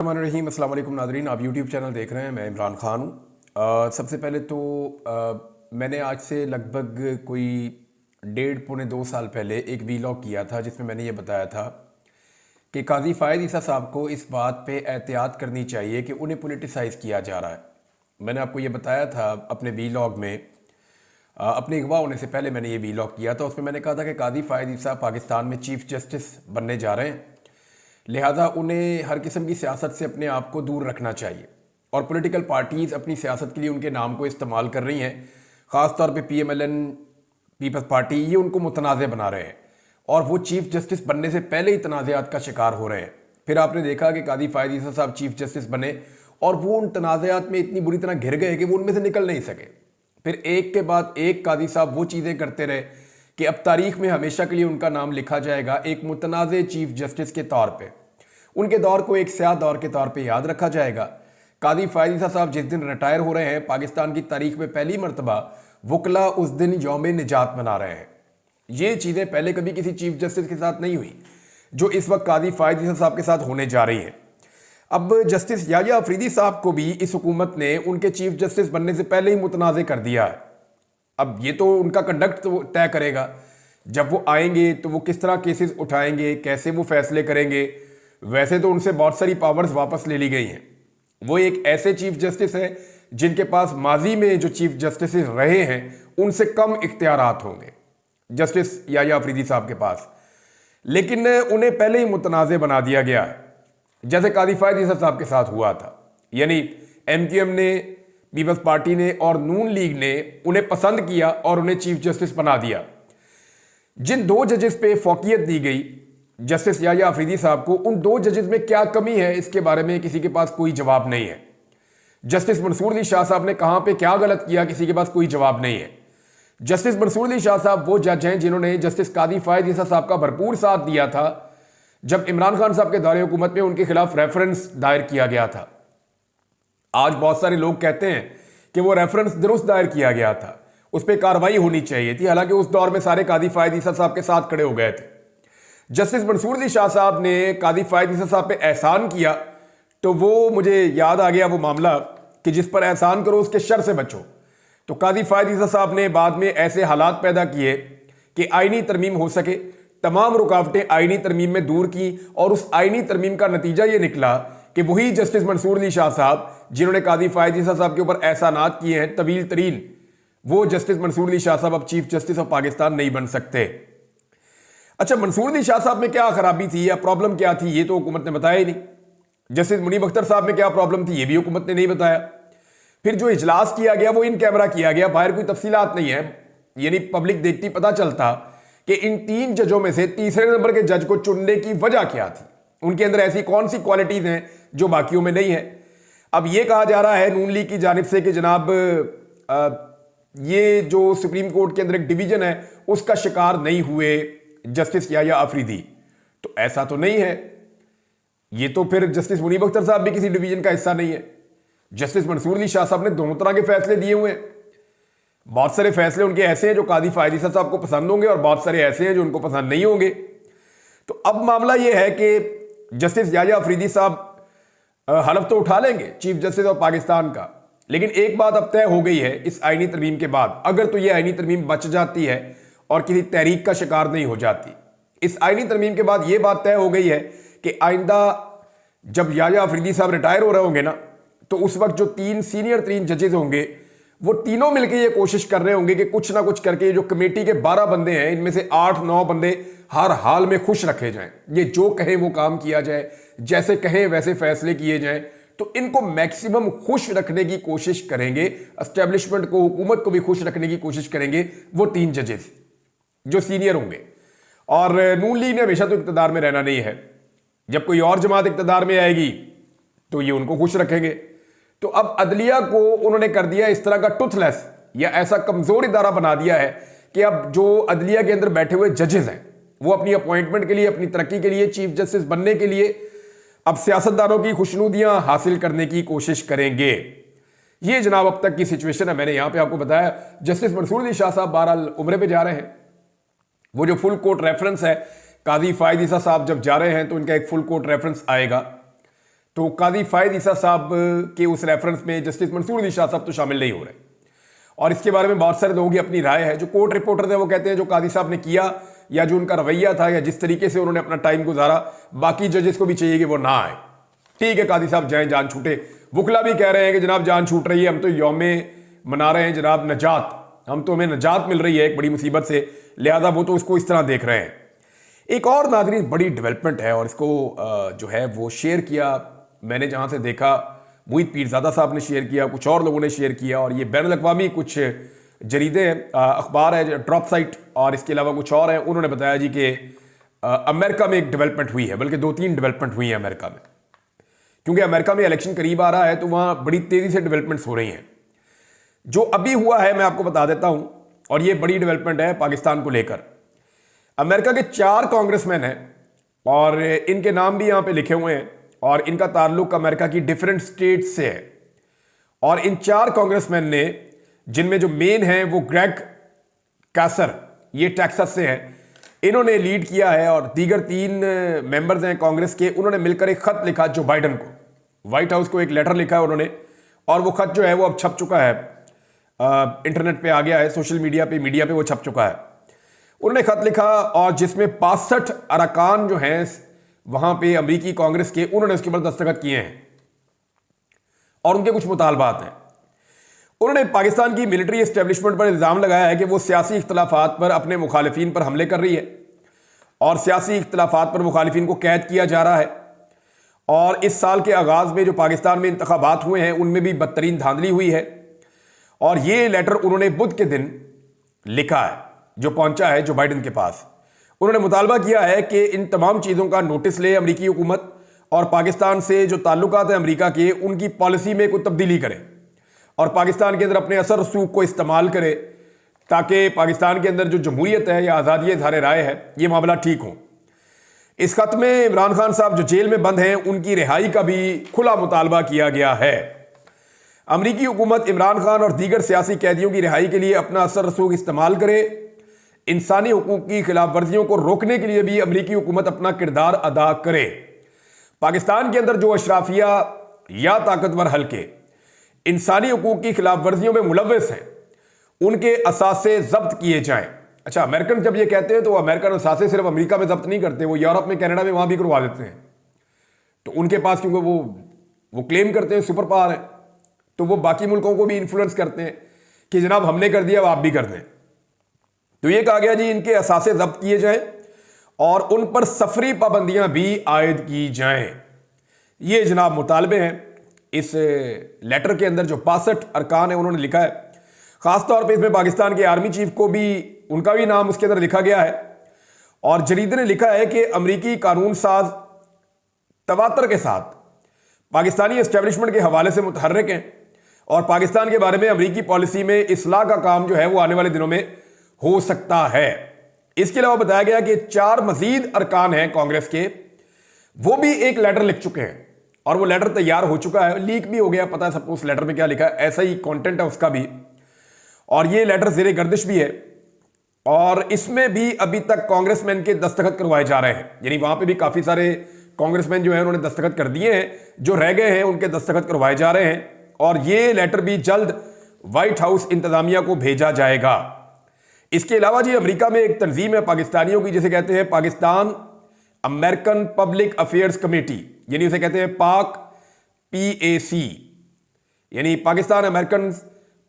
रहीम अस्सलाम वालेकुम नादरीन, आप यूट्यूब चैनल देख रहे हैं। मैं इमरान ख़ान हूँ। सबसे पहले तो मैंने आज से लगभग कोई 1.5 पौने 2 साल पहले एक वीलॉग किया था जिसमें मैंने ये बताया था कि काजी फ़ायद ईसा साहब को इस बात पे एहतियात करनी चाहिए कि उन्हें पोलिटिसाइज़ किया जा रहा है। मैंने आपको ये बताया था अपने वीलॉग में, अपने अगवा होने से पहले मैंने ये वीलॉग किया था। उसमें मैंने कहा था कि काजी फ़ायद ईसा पाकिस्तान में चीफ़ जस्टिस बनने जा रहे हैं, लिहाजा उन्हें हर किस्म की सियासत से अपने आप को दूर रखना चाहिए। और पॉलिटिकल पार्टीज़ अपनी सियासत के लिए उनके नाम को इस्तेमाल कर रही हैं, ख़ास तौर पे PMLN पीपल्स पार्टी, ये उनको मुतनाज़ बना रहे हैं और वो चीफ़ जस्टिस बनने से पहले ही तनाज़ात का शिकार हो रहे हैं। फिर आपने देखा कि काजी फ़ायद ईसा साहब चीफ़ जस्टिस बने और वो उन तनाज़ात में इतनी बुरी तरह घिर गए कि वो उनमें से निकल नहीं सके। फिर एक के बाद एक काजी साहब वो चीज़ें करते रहे कि अब तारीख में हमेशा के लिए उनका नाम लिखा जाएगा एक मुतनाज़ चीफ जस्टिस के तौर पे। उनके दौर को एक स्याह दौर के तौर पे याद रखा जाएगा। काजी फ़ायद ईसा साहब जिस दिन रिटायर हो रहे हैं, पाकिस्तान की तारीख में पहली मरतबा वकला उस दिन यौम निजात मना रहे हैं। ये चीज़ें पहले कभी किसी चीफ जस्टिस के साथ नहीं हुई जो इस वक्त काजी फ़ायद ईसा साहब के साथ होने जा रही है। अब जस्टिस याह्या अफरीदी साहब को भी इस हुकूमत ने उनके चीफ जस्टिस बनने से पहले ही मुतनाज़ कर दिया है। अब ये तो उनका कंडक्ट तो तय करेगा, जब वो आएंगे तो वो किस तरह केसेस उठाएंगे, कैसे वो फैसले करेंगे। वैसे तो उनसे बहुत सारी पावर्स वापस ले ली गई हैं। वो एक ऐसे चीफ जस्टिस हैं जिनके पास माजी में जो चीफ जस्टिस रहे हैं उनसे कम इख्तियारात होंगे जस्टिस याह्या अफरीदी साहब के पास, लेकिन उन्हें पहले ही मुतनाज़ बना दिया गया है, जैसे काजी फ़ायद ईसा साहब के साथ हुआ था। यानी MQM ने, पीपल्स पार्टी ने और नून लीग ने उन्हें पसंद किया और उन्हें चीफ जस्टिस बना दिया। जिन 2 जजेस पे फौकियत दी गई जस्टिस याह्या अफरीदी साहब को, उन 2 जजेस में क्या कमी है इसके बारे में किसी के पास कोई जवाब नहीं है। जस्टिस मंसूर अली शाह साहब ने कहां पे क्या गलत किया, किसी के पास कोई जवाब नहीं है। जस्टिस मंसूर अली शाह साहब वो जज हैं जिन्होंने जस्टिस काजी फ़ायद ईसा साहब का भरपूर साथ दिया था जब इमरान खान साहब के दौरे हुकूमत में उनके खिलाफ रेफरेंस दायर किया गया था। आज बहुत सारे लोग कहते हैं कि वो रेफरेंस दुरुस्त दायर किया गया था, उस पर कार्रवाई होनी चाहिए थी, हालांकि उस दौर में सारे काजी फ़ायद ईसा साहब के साथ खड़े हो गए थे। जस्टिस मंसूर अली शाह साहब ने काजी फ़ायद ईसा साहब पे एहसान किया तो वो मुझे याद आ गया वो मामला कि जिस पर एहसान करो उसके शर से बचो। तो काजी फ़ायद ईसा साहब ने बाद में ऐसे हालात पैदा किए कि आईनी तरमीम हो सके, तमाम रुकावटें आईनी तरमीम में दूर की और उस आईनी तरमीम का नतीजा ये निकला कि वही जस्टिस मंसूर अली शाह साहब जिन्होंने काजी फ़ायद ईसा साहब के ऊपर एहसानात किए हैं तवील तरीन, वो जस्टिस मंसूर अली शाह साहब अब चीफ जस्टिस ऑफ पाकिस्तान नहीं बन सकते। अच्छा, मंसूर अली शाह साहब में क्या खराबी थी या प्रॉब्लम क्या थी, ये तो हुकूमत ने बताया ही नहीं। जस्टिस मुनीब अख्तर साहब में क्या प्रॉब्लम थी, ये भी हुकूमत ने नहीं बताया। फिर जो इजलास किया गया वो इन कैमरा किया गया, बाहर कोई तफसीलात नहीं है, यानी पब्लिक देखती पता चलता कि इन 3 जजों में से तीसरे नंबर के जज को चुनने की वजह क्या थी, उनके अंदर ऐसी कौन सी क्वालिटीज हैं जो बाकियों में नहीं है। अब यह कहा जा रहा है नून लीग की जानिब से कि जनाब ये जो सुप्रीम कोर्ट के अंदर एक डिवीजन है उसका शिकार नहीं हुए जस्टिस याह्या अफरीदी, तो ऐसा तो नहीं है। ये तो फिर जस्टिस मुनीब अख्तर साहब भी किसी डिवीजन का हिस्सा नहीं है। जस्टिस मंसूर अली शाह साहब ने दोनों तरह के फैसले दिए हुए हैं। बहुत सारे फैसले उनके ऐसे हैं जो काजी फ़ायद ईसा साहब को पसंद होंगे और बहुत सारे ऐसे हैं जो उनको पसंद नहीं होंगे। तो अब मामला यह है कि जस्टिस याह्या अफरीदी साहब हलफ तो उठा लेंगे चीफ जस्टिस ऑफ पाकिस्तान का, लेकिन एक बात अब तय हो गई है इस आईनी तरमीम के बाद, अगर तो यह आईनी तरमीम बच जाती है और किसी तहरीक का शिकार नहीं हो जाती, इस आईनी तरमीम के बाद यह बात तय हो गई है कि आइंदा जब याह्या अफरीदी साहब रिटायर हो रहे होंगे ना, तो उस वक्त जो 3 सीनियर 3 जजेस होंगे वो तीनों मिलकर ये कोशिश कर रहे होंगे कि कुछ ना कुछ करके जो कमेटी के 12 बंदे हैं इनमें से 8-9 बंदे हर हाल में खुश रखे जाएं। ये जो कहें वो काम किया जाए, जैसे कहें वैसे फैसले किए जाएं। तो इनको मैक्सिमम खुश रखने की कोशिश करेंगे, एस्टेब्लिशमेंट को, हुकूमत को भी खुश रखने की कोशिश करेंगे वो 3 जजेस जो सीनियर होंगे। और नून लीग ने हमेशा तो इक़्तिदार में रहना नहीं है, जब कोई और जमात इक़्तिदार में आएगी तो ये उनको खुश रखेंगे। तो अब अदलिया को उन्होंने कर दिया इस तरह का टूथलेस या ऐसा कमजोर इदारा बना दिया है कि अब जो अदलिया के अंदर बैठे हुए जजेस हैं वो अपनी अपॉइंटमेंट के लिए, अपनी तरक्की के लिए, चीफ जस्टिस बनने के लिए अब सियासतदानों की खुशनुदियां हासिल करने की कोशिश करेंगे। ये जनाब अब तक की सिचुएशन है। मैंने यहां पे आपको बताया जस्टिस मंसूर अली शाह साहब बहरहाल उम्रे पे जा रहे हैं। वो जो फुल कोर्ट रेफरेंस है, काजी फ़ायद ईसा साहब जब जा रहे हैं तो इनका एक फुल कोर्ट रेफरेंस आएगा। तो काजी फायद ईसा साहब के उस रेफरेंस में जस्टिस मंसूर अली शाह साहब तो शामिल नहीं हो रहे। और इसके बारे में बहुत सारे लोगों की अपनी राय है। जो कोर्ट रिपोर्टर थे वो कहते हैं जो काजी साहब ने किया या जो उनका रवैया था या जिस तरीके से उन्होंने अपना टाइम गुजारा, बाकी जजेस को भी चाहिए कि वो ना आए। ठीक है, काजी साहब जाएं, जान छूटे। वकला भी कह रहे हैं कि जनाब जान छूट रही है, हम तो यौमे मना रहे हैं जनाब नजात, हम तो हमें नजात मिल रही है एक बड़ी मुसीबत से, लिहाजा वो तो इसको इस तरह देख रहे हैं। एक और नाज़रीन बड़ी डेवलपमेंट है और इसको जो है वो शेयर किया मैंने जहाँ से देखा, मोहित पीरजादा साहब ने शेयर किया, कुछ और लोगों ने शेयर किया, और ये बैनुल अक़वामी कुछ जरीदे अखबार है ड्रॉप साइट और इसके अलावा कुछ और है, उन्होंने बताया जी कि अमेरिका में एक डेवलपमेंट हुई है, बल्कि 2-3 डेवलपमेंट हुई है अमेरिका में, क्योंकि अमेरिका में इलेक्शन करीब आ रहा है तो वहाँ बड़ी तेज़ी से डेवलपमेंट्स हो रही हैं। जो अभी हुआ है मैं आपको बता देता हूँ, और ये बड़ी डेवलपमेंट है पाकिस्तान को लेकर। अमेरिका के 4 कांग्रेसमैन हैं और इनके नाम भी यहाँ पे लिखे हुए हैं और इनका ताल्लुक अमेरिका की डिफरेंट स्टेट से है। और इन 4 कांग्रेसमैन ने, जिनमें जो मेन है वो ग्रेग कैसर, ये टेक्सास से हैं, इन्होंने लीड किया है, और दीगर 3 मेंबर्स हैं कांग्रेस के, उन्होंने मिलकर एक खत लिखा जो बाइडन को, व्हाइट हाउस को एक लेटर लिखा है उन्होंने, और वो खत जो है वो अब छप चुका है, इंटरनेट पे आ गया है, सोशल मीडिया पे वो छप चुका है। उन्होंने खत लिखा और जिसमें 65 अरकान जो हैं वहां पे अमेरिकी कांग्रेस के, उन्होंने उसके ऊपर दस्तखत किए हैं और उनके कुछ मुतालबात हैं। उन्होंने पाकिस्तान की मिलिट्री एस्टेब्लिशमेंट पर इल्ज़ाम लगाया है कि वो सियासी इख्तलाफात पर अपने मुखालिफिन पर हमले कर रही है और सियासी इख्तलाफात पर मुखालिफिन को कैद किया जा रहा है। और इस साल के आगाज़ में जो पाकिस्तान में इंतखाबात हुए हैं उनमें भी बदतरीन धांधली हुई है। और ये लेटर उन्होंने बुध के दिन लिखा है, जो पहुंचा है जो बाइडन के पास। उन्होंने मुतालबा किया है कि इन तमाम चीज़ों का नोटिस ले अमेरिकी हुकूमत, और पाकिस्तान से जो ताल्लुकात हैं अमेरिका के, उनकी पॉलिसी में कोई तब्दीली करे और पाकिस्तान के अंदर अपने असर रसूख को इस्तेमाल करे, ताकि पाकिस्तान के अंदर जो जमहूरियत है या आज़ादी इज़हार राय है, ये मामला ठीक हो। इस खत में इमरान खान साहब जो जेल में बंद हैं उनकी रिहाई का भी खुला मुतालबा किया गया है। अमेरिकी हुकूमत इमरान खान और दीगर सियासी कैदियों की रिहाई के लिए अपना असर रसूख इस्तेमाल करे। इंसानी हुकूक की खिलाफ वर्जियों को रोकने के लिए भी अमेरिकी हुकूमत अपना किरदार अदा करे। पाकिस्तान के अंदर जो अशराफिया या ताकतवर हल्के इंसानी हुकूक की खिलाफ वर्जियों में मुलव्वस हैं, उनके असासे जब्त किए जाएं। अच्छा, अमेरिकन जब ये कहते हैं तो अमेरिकन असासे सिर्फ अमेरिका में जब्त नहीं करते, वो यूरोप में, कनाडा में, वहां भी करवा देते हैं। तो उनके पास, क्योंकि वो क्लेम करते हैं सुपर पावर है, तो वो बाकी मुल्कों को भी इन्फ्लुएंस करते हैं कि जनाब हमने कर दिया, अब आप भी कर दें। तो ये कहा गया जी इनके असासे जब्त किए जाएं और उन पर सफरी पाबंदियां भी आयद की जाएं। ये जनाब मुतालबे हैं इस लेटर के अंदर। जो 65 अरकान है उन्होंने लिखा है, खासतौर पे इसमें पाकिस्तान के आर्मी चीफ को भी, उनका भी नाम उसके अंदर लिखा गया है। और जरीदे ने लिखा है कि अमरीकी कानून साज तवातर के साथ पाकिस्तानी एस्टेब्लिशमेंट के हवाले से मुतहर्रिक हैं और पाकिस्तान के बारे में अमरीकी पॉलिसी में इस्लाह का काम जो है वो आने वाले दिनों में हो सकता है। इसके अलावा बताया गया कि 4 मजीद अरकान हैं कांग्रेस के, वो भी एक लेटर लिख चुके हैं और वो लेटर तैयार हो चुका है, लीक भी हो गया, पता है सबको उस लेटर में क्या लिखा है, ऐसा ही कंटेंट है उसका भी। और ये लेटर ज़ेरे गर्दिश भी है और इसमें भी अभी तक कांग्रेसमैन के दस्तखत करवाए जा रहे हैं। यानी वहां पे भी काफी सारे कांग्रेसमैन जो है उन्होंने दस्तखत कर दिए हैं, जो रह गए हैं उनके दस्तखत करवाए जा रहे हैं। और ये लेटर भी जल्द व्हाइट हाउस इंतजामिया को भेजा जाएगा। इसके अलावा जी अमेरिका में एक तंजीम है पाकिस्तानियों की, जिसे कहते हैं Pakistan American public affairs committee, यानी उसे कहते हैं पाक PAC, यानी Pakistan American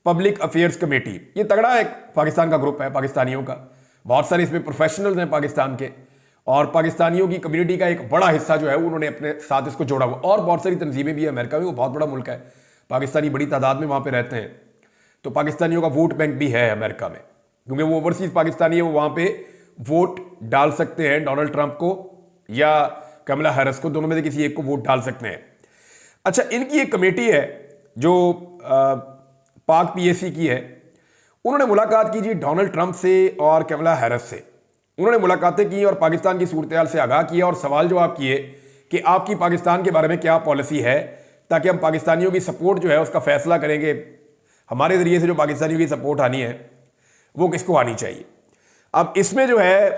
public affairs committee. ये तगड़ा एक पाकिस्तान का ग्रुप है पाकिस्तानियों का, बहुत सारे इसमें प्रोफेशनल्स हैं पाकिस्तान के, और पाकिस्तानियों की कम्युनिटी का एक बड़ा हिस्सा जो है उन्होंने अपने साथ इसको जोड़ा हुआ। और बहुत सारी तंजीमें भी है अमेरिका में, वो बहुत बड़ा मुल्क है, पाकिस्तानी बड़ी तादाद में वहाँ पे रहते हैं, तो पाकिस्तानियों का वोट बैंक भी है अमेरिका में, क्योंकि वो ओवरसीज पाकिस्तानी है, वो वहाँ पे वोट डाल सकते हैं डोनाल्ड ट्रंप को या कमला हैरिस को, दोनों में से किसी एक को वोट डाल सकते हैं। अच्छा, इनकी एक कमेटी है जो पाक PAC की है, उन्होंने मुलाकात की जी डोनाल्ड ट्रंप से और कमला हैरिस से। उन्होंने मुलाकातें की और पाकिस्तान की सूरत हाल से आगाह किया और सवाल जवाब किए कि आपकी पाकिस्तान के बारे में क्या पॉलिसी है, ताकि हम पाकिस्तानियों की सपोर्ट जो है उसका फैसला करेंगे। हमारे ज़रिए से जो पाकिस्तानियों की सपोर्ट आनी है वो किसको आनी चाहिए। अब इसमें जो है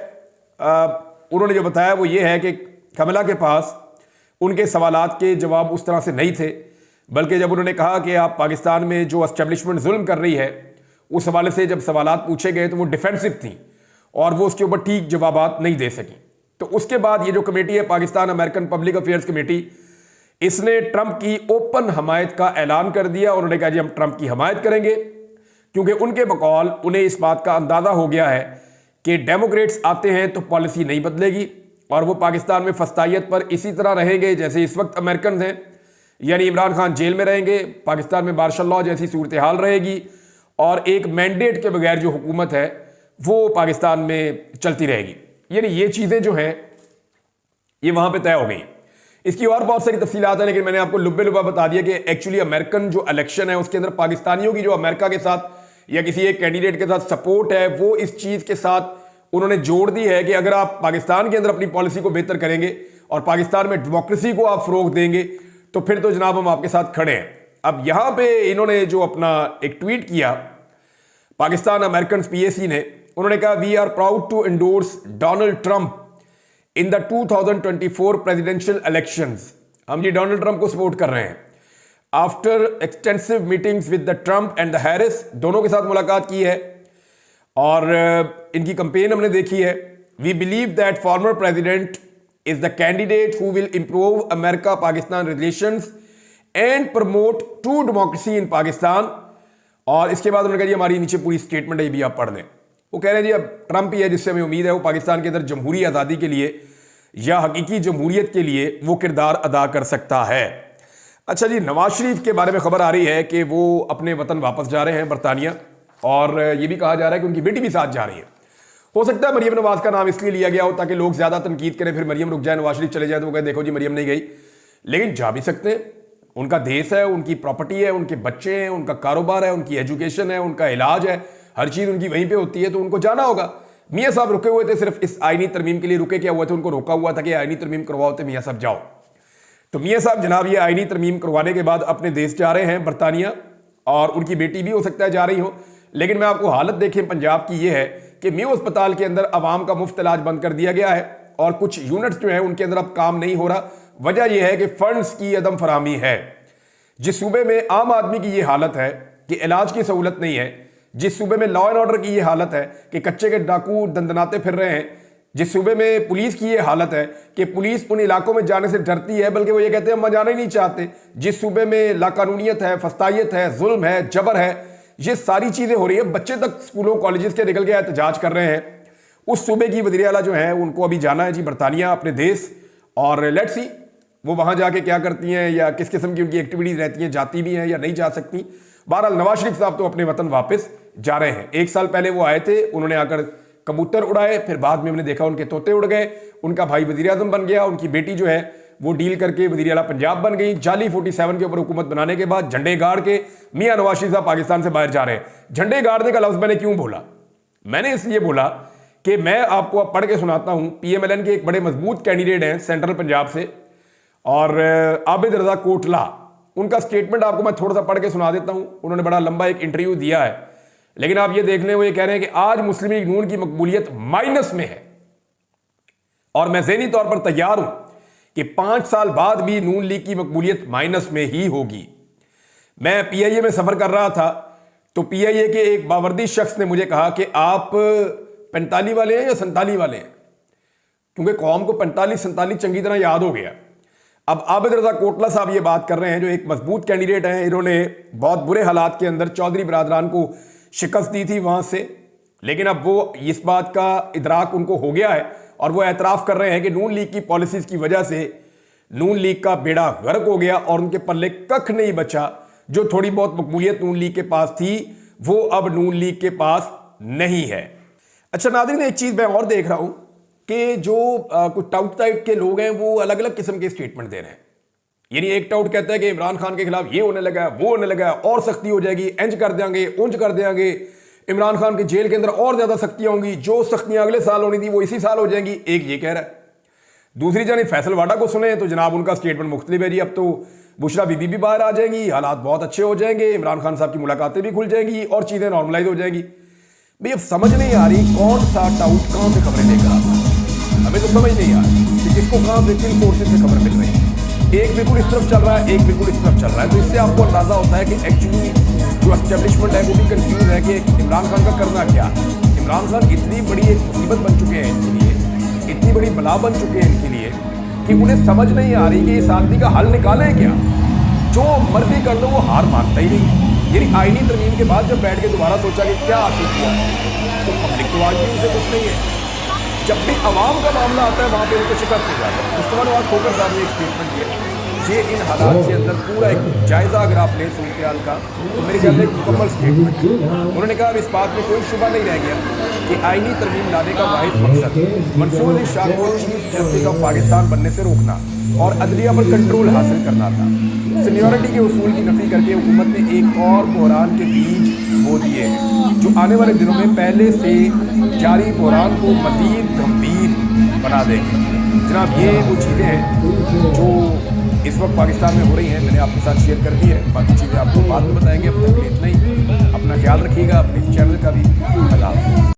उन्होंने जो बताया वो ये है कि कमला के पास उनके सवालात के जवाब उस तरह से नहीं थे, बल्कि जब उन्होंने कहा कि आप पाकिस्तान में जो एस्टेब्लिशमेंट जुल्म कर रही है, उस हवाले से जब सवालात पूछे गए तो वो डिफेंसिव थी और वो उसके ऊपर ठीक जवाबात नहीं दे सकी। तो उसके बाद ये जो कमेटी है, Pakistan American public affairs committee, इसने ट्रंप की ओपन हमायत का ऐलान कर दिया और उन्होंने कहा जी हम ट्रंप की हमायत करेंगे, क्योंकि उनके बकौल उन्हें इस बात का अंदाजा हो गया है कि डेमोक्रेट्स आते हैं तो पॉलिसी नहीं बदलेगी और वो पाकिस्तान में फस्तायत पर इसी तरह रहेंगे जैसे इस वक्त अमेरिकन हैं, यानी इमरान खान जेल में रहेंगे, पाकिस्तान में मार्शल लॉ जैसी सूरत हाल रहेगी और एक मैंडेट के बगैर जो हुकूमत है वो पाकिस्तान में चलती रहेगी। यानी ये चीज़ें जो हैं ये वहाँ पे तय हो गई। इसकी और बहुत सारी तफसीलात हैं, लेकिन मैंने आपको लुब्बे लुब्बा बता दिया कि एक्चुअली अमेरिकन जो इलेक्शन है उसके अंदर पाकिस्तानियों की जो अमेरिका के साथ या किसी एक कैंडिडेट के साथ सपोर्ट है, वो इस चीज़ के साथ उन्होंने जोड़ दी है कि अगर आप पाकिस्तान के अंदर अपनी पॉलिसी को बेहतर करेंगे और पाकिस्तान में डेमोक्रेसी को आप फरोग देंगे तो फिर तो जनाब हम आपके साथ खड़े हैं। अब यहां पे इन्होंने जो अपना एक ट्वीट किया पाकिस्तान अमेरिकन पीएसी ने, उन्होंने कहा we are proud to endorse Donald Trump in the 2024 presidential elections. हम जी डोनाल्ड ट्रंप को सपोर्ट कर रहे हैं। After extensive meetings with the Trump and the Harris, दोनों के साथ मुलाकात की है और इनकी कंपेन हमने देखी है। We believe that former president is the candidate who will improve America Pakistan relations and promote true democracy in Pakistan. और इसके बाद उन्होंने कहा जी हमारी नीचे पूरी स्टेटमेंट है, ये भी आप पढ़ दें। वो कह रहे हैं जी अब ट्रंप ही है जिससे हमें उम्मीद है वो पाकिस्तान के अंदर जमहूरी आज़ादी के लिए या हकीकी जमहूरियत के लिए वो किरदार अदा कर सकता है। अच्छा जी, नवाज शरीफ के बारे में खबर आ रही है कि वो अपने वतन वापस जा रहे हैं बरतानिया, और ये भी कहा जा रहा है कि उनकी बेटी भी साथ जा रही है। हो सकता है मरियम नवाज का नाम इसलिए लिया गया हो ताकि लोग ज्यादा तनकीद करें, फिर मरियम रुक जाए, नवाज शरीफ चले जाए तो वो कहे देखो जी मरियम नहीं गई, लेकिन जा भी सकते हैं। उनका देश है, उनकी प्रॉपर्टी है, उनके बच्चे हैं, उनका कारोबार है, उनकी एजुकेशन है, उनका इलाज है, हर चीज़ उनकी वहीं पे होती है, तो उनको जाना होगा। मियाँ साहब रुके हुए थे, सिर्फ इस आईनी तरमीम के लिए रुके क्या हुआ थे, उनको रोका हुआ था कि आईनी तरमीम करवाओ, तो मियाँ साहब जाओ। तो मियाँ साहब जनाब ये आईनी तरमीम करवाने के बाद अपने देश जा रहे हैं बरतानिया, और उनकी बेटी भी हो सकता है जा रही हो। लेकिन मैं आपको हालत देखें पंजाब की ये है कि म्यू अस्पताल के अंदर आवाम का मुफ्त इलाज बंद कर दिया गया है और कुछ यूनिट्स जो है उनके अंदर अब काम नहीं हो रहा। वजह यह है कि फंड्स की अदम फराहमी है। जिस सूबे में आम आदमी की ये हालत है कि इलाज की सहूलत नहीं है, जिस सूबे में लॉ एंड ऑर्डर की ये हालत है कि कच्चे के डाकू दंदनाते फिर रहे हैं, जिस सूबे में पुलिस की ये हालत है कि पुलिस उन इलाकों में जाने से डरती है, बल्कि वो ये कहते हैं हम जाना ही नहीं चाहते, जिस सूबे में लाकानूनियत है, फस्तायत है, जुल्म है, जबर है, ये सारी चीज़ें हो रही है, बच्चे तक स्कूलों कॉलेजेस के निकल के एहतजाज कर रहे हैं, उस सूबे की वज़ीर आला जो है उनको अभी जाना है जी बरतानिया अपने देश, और लेट्स सी वो वहाँ जाके क्या करती हैं या किस किस्म की उनकी एक्टिविटीज़ रहती हैं, जाती भी हैं या नहीं जा सकती। बहरहाल नवाज शरीफ साहब तो अपने वतन वापस जा रहे हैं। 1 साल पहले वो आए थे, उन्होंने आकर कबूतर उड़ाए, फिर बाद में हमने देखा उनके तोते उड़ गए, उनका भाई वज़ीर आज़म बन गया, उनकी बेटी जो है वो डील करके वज़ीर आला पंजाब बन गई। जाली 47 के ऊपर हुकूमत बनाने के बाद झंडे गाड़ के मियाँ नवाज शरीफ साहब पाकिस्तान से बाहर जा रहे हैं। झंडे गाड़ने का लफ्ज़ मैंने क्यों बोला? मैंने इसलिए बोला कि मैं आपको अब पढ़ के सुनाता हूँ। PMLN के एक बड़े मजबूत कैंडिडेट हैं सेंट्रल पंजाब से, और आबिद रजा कोटला, उनका स्टेटमेंट आपको मैं थोड़ा सा पढ़ के सुना देता हूँ। उन्होंने बड़ा लंबा एक इंटरव्यू दिया है, लेकिन आप ये देख लें, वो ये कह रहे हैं कि आज मुस्लिम लीग नून की मकबूलियत माइनस में है और मैं ज़हनी तौर पर तैयार हूं कि 5 साल बाद भी नून लीग की मकबूलियत माइनस में ही होगी। मैं PIA में सफर कर रहा था तो PIA के एक बावर्दी शख्स ने मुझे कहा कि आप 45 वाले हैं या 47 वाले हैं, क्योंकि कौम को 45-47 चंगी तरह याद हो गया। अब आबिद रजा कोटला साहब ये बात कर रहे हैं, जो एक मजबूत कैंडिडेट हैं, इन्होंने बहुत बुरे हालात के अंदर चौधरी बरादरान को शिकस्त दी थी वहां से, लेकिन अब वो इस बात का इदराक उनको हो गया है और वो एतराफ़ कर रहे हैं कि नून लीग की पॉलिसीज़ की वजह से नून लीग का बेड़ा गर्क हो गया और उनके पल्ले कख नहीं बचा। जो थोड़ी बहुत मकबूलियत नून लीग के पास थी वो अब नून लीग के पास नहीं है। अच्छा नाज़रीन, एक चीज़ मैं और देख रहा हूँ कि जो कुछ टाउट टाइप के लोग हैं वो अलग अलग किस्म के स्टेटमेंट दे रहे हैं। यानी एक टाउट कहता है कि इमरान खान के खिलाफ ये होने लगा है, वो होने लगा है, और सख्ती हो जाएगी, इंज कर देंगे, उंज कर देंगे, इमरान खान के जेल के अंदर और ज्यादा सख्तियां होंगी, जो सख्तियां अगले साल होनी थी वो इसी साल हो जाएंगी। एक ये कह रहा है। दूसरी जानी फैसल वाडा को सुने तो जनाब उनका स्टेटमेंट मुख्तलिफ है जी। अब तो बुशरा बीबी भी बाहर आ जाएंगी, हालात बहुत अच्छे हो जाएंगे, इमरान खान साहब की मुलाकातें भी खुल जाएंगी और चीजें नॉर्मलाइज हो जाएंगी। भाई अब समझ नहीं आ रही कौन सा टाउट कहां से खबरें लेकर आता है, हमें तो समझ नहीं आ रही कि किसको कहां से किन सोर्सेज से खबर मिल रही है। एक बिल्कुल इस तरफ चल रहा है, एक बिल्कुल इस तरफ चल रहा है। तो इससे आपको अंदाजा होता है कि एक्चुअली जो एस्टेब्लिशमेंट है वो भी कंफ्यूज है कि इमरान खान का करना क्या। इमरान खान इतनी बड़ी एक मुसीबत बन चुके हैं इनके लिए, इतनी बड़ी बला बन चुके हैं इनके लिए कि उन्हें समझ नहीं आ रही कि इस आदमी का हल निकालें क्या। जो मर्जी कर लो वो हार मानता ही नहीं। यानी आईनी तरमीम के बाद जब बैठ के दोबारा सोचा कि क्या हासिल किया, तो पब्लिक तो आज भी उनसे कुछ नहीं है। जब भी अवाम का मामला आता है वहाँ पे उनको शिकस्त हो जाता है। मुस्तफा नवाज खोकर साहब ने एक स्टेटमेंट दिया, ये इन हालात के अंदर पूरा एक जायज़ा अगर आप लें सूरत हाल का, तो मेरे ख्याल में एक मुकम्मल स्टेटमेंट है। उन्होंने कहा अब इस बात में कोई शुबा नहीं रह गया कि आईनी तरमीम लाने का वाहिद मकसद मंसूर अली शाह को चीफ जस्टिस ऑफ पाकिस्तान बनने से रोकना और अदलिया पर कंट्रोल हासिल करना था। सीनियरिटी के उसूल की नफी करके हुकूमत ने एक और बहरान के बीज बो दिए हैं, जो आने वाले दिनों में पहले से जारी बहरान को मज़ीद गंभीर बना देंगे। जनाब ये वो चीज़ें हैं जो इस वक्त पाकिस्तान में हो रही हैं, मैंने आपके साथ शेयर कर दी है। बाकी चीज़ें आपको बाद में बताएंगे। अब तक इतना ही, अपना ख्याल रखिएगा, अपने चैनल का भी। अल्लाह हाफ़िज़।